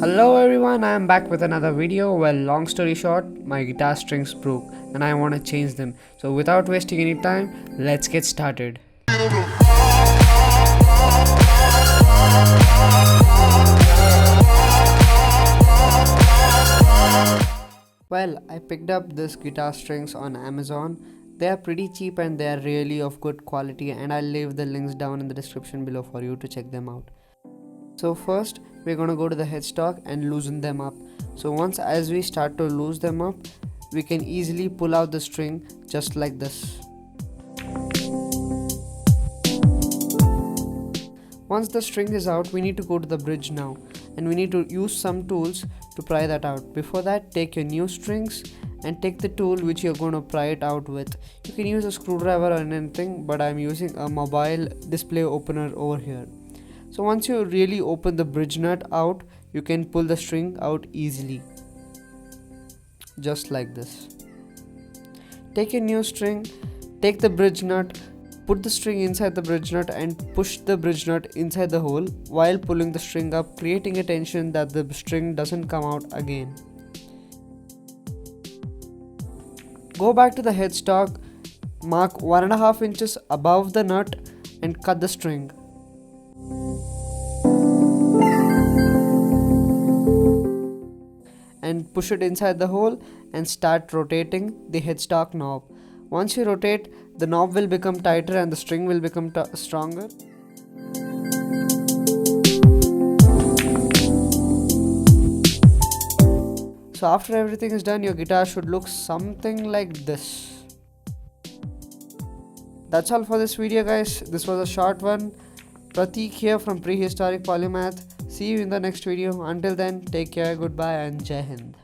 Hello everyone, I am back with another video. Well, long story short, my guitar strings broke and I want to change them. So without wasting any time, let's get started. Well, I picked up this guitar strings on Amazon. They are pretty cheap and they are really of good quality, and I'll leave the links down in the description below for you to check them out. So first we're going to go to the headstock and loosen them up. So once as we start to lose them up, we can easily pull out the string just like this. Once the string is out, we need to go to the bridge now, and we need to use some tools to pry that out. Before that, take your new strings and take the tool which you're going to pry it out with. You can use a screwdriver or anything, but I'm using a mobile display opener over here. So once you really open the bridge nut out, you can pull the string out easily, just like this. Take your new string, take the bridge nut, put the string inside the bridge nut and push the bridge nut inside the hole while pulling the string up, creating a tension that the string doesn't come out again. Go back to the headstock, mark 1.5 inches above the nut and cut the string. And push it inside the hole and start rotating the headstock knob. Once you rotate, the knob will become tighter and the string will become stronger. So after everything is done, your guitar should look something like this. That's all for this video, guys. This was a short one. Prateek here from Prehistoric Polymath. See you in the next video. Until then, take care, goodbye and Jai Hind.